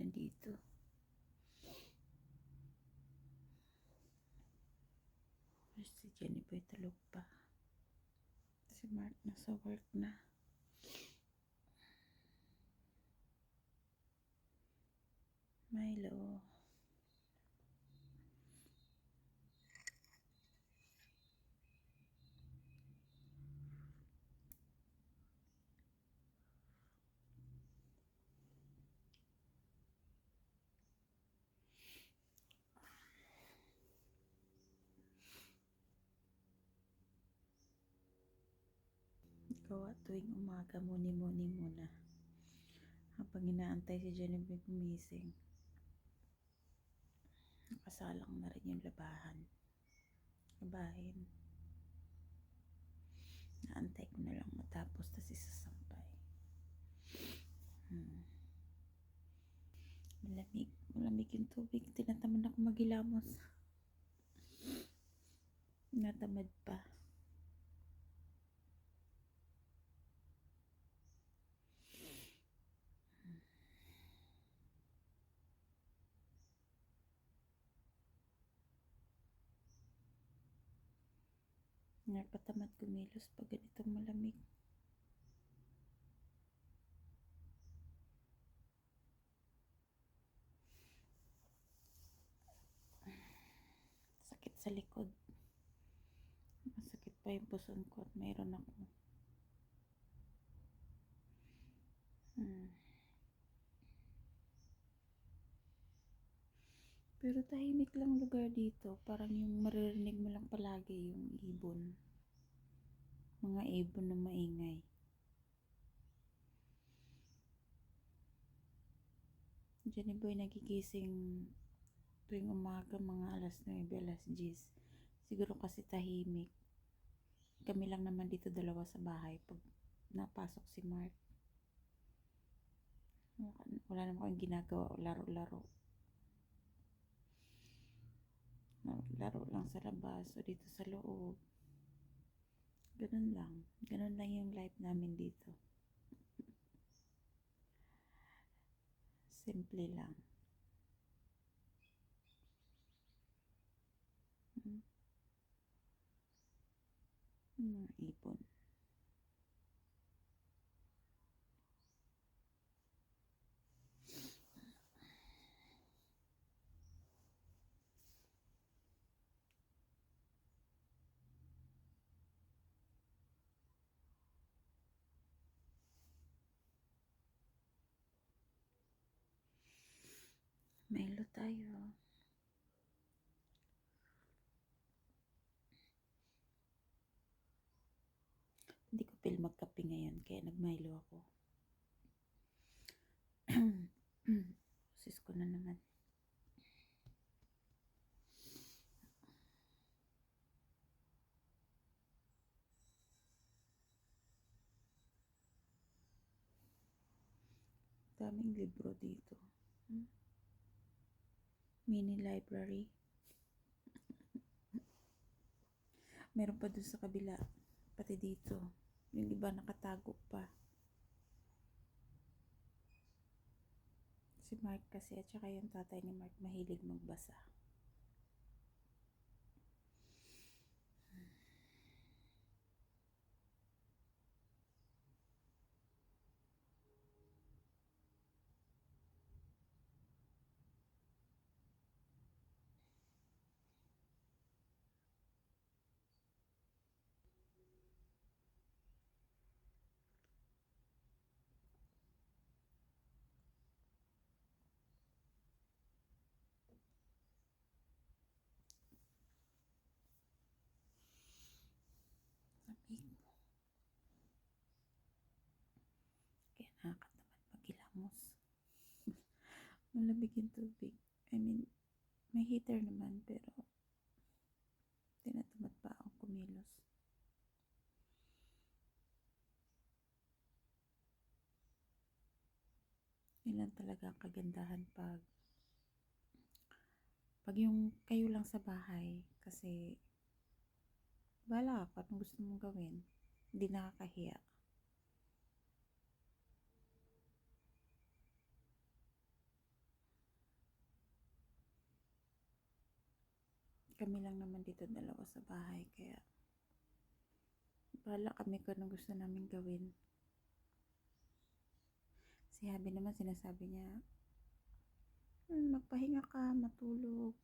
dito. Si Jenny Boy tulog pa. Si Mark nasa work na. Milo. Gawa tuwing umaga, muni-muni muna. Habang inaantay si Jennifer gumising, nakasalang na rin yung labahin. Naantay ko na lang matapos tas isasampay. Malamig yung tubig. Tinatamad ako maghilamos. Natamad pa. Napatamad kumilos pag ganitong malamig. Sakit sa likod. Masakit pa yung puson ko at mayroon ako. Pero tahimik lang lugar dito. Parang yung maririnig mo lang palagi yung ibon. Mga ibon na maingay. Jenny Boy nagigising tuwing umaga mga alas 9, alas 10. Siguro kasi tahimik. Kami lang naman dito dalawa sa bahay pag napasok si Mark. Wala naman akong ginagawa, laro-laro. Laro lang sa labas o dito sa loob. Ganun lang yung life namin dito. Simple lang. Mga ibon. Milo tayo. Hindi ko feel magkape ngayon kaya nag-Milo ako. Sis ko na naman. Daming libro dito. Mini library. Meron pa dun sa kabila. Pati dito. Yung iba nakatago pa. Si Mark kasi at saka yung tatay ni Mark mahilig magbasa. Lamig. Kaya nakakatamad maghilamos. Malamig yung tubig. I mean, may heater naman pero tinatamad pa akong kumilos. Yun lang talaga ang kagandahan pag yung kayo lang sa bahay kasi bahala ka kung gusto mong gawin. Hindi nakakahiya. Kami lang naman dito dalawa sa bahay, kaya bahala kami kung anong gusto namin gawin. Si Habi naman sinasabi niya, magpahinga ka, matulog.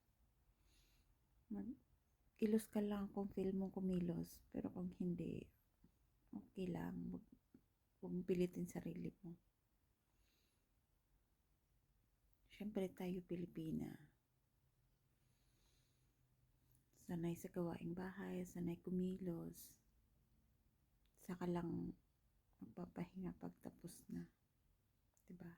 Kilos ka lang kung feel mo kumilos. Pero kung hindi, okay lang. Huwag mong pilitin sarili mo. Siyempre tayo Pilipina. Sanay sa gawaing bahay, sanay kumilos. Saka lang magpapahinga pagtapos na. Diba?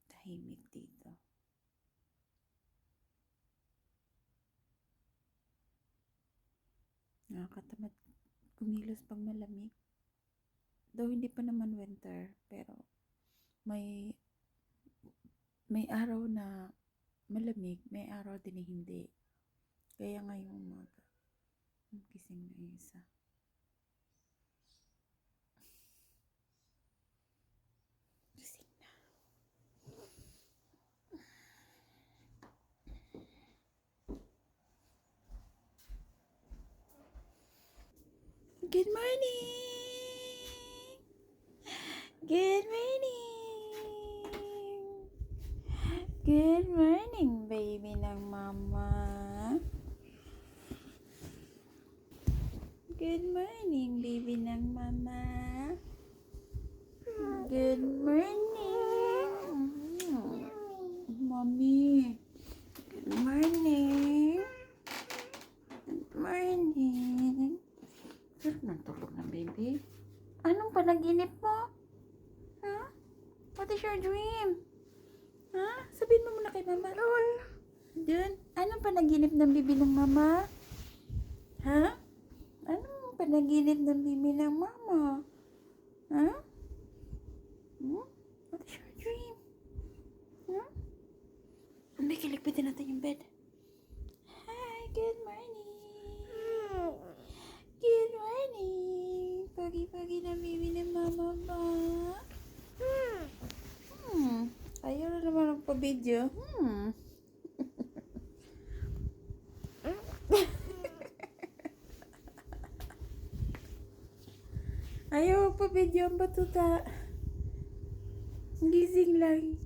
Tahimik dito. Nakakatamad kumilos pag malamig. Though hindi pa naman winter, pero may araw na malamig, may araw din na hindi. Kaya ngayong umaga, gising na yung isa. Gising na. Good morning! Good morning! Good morning, baby ng mama. Good morning, baby ng mama. Good morning. Mommy. Good morning. Good morning. Sarap ng tulog ng baby. Anong panaginip mo? Huh? What is your dream? Ha? Sabihin mo muna kay mama. Lol. Dun. Anong panaginip ng bibi ng mama? Ha? Anong panaginip ng bibi ng mama? Ha? What is your dream? Huh? May kiligpitin natin yung bed. Hi, good morning. Good morning. Pagi-pagi na bibi ng mama ba? Ayaw na naman magpa-video. Ayaw magpa-video ang batuta. Gising lang.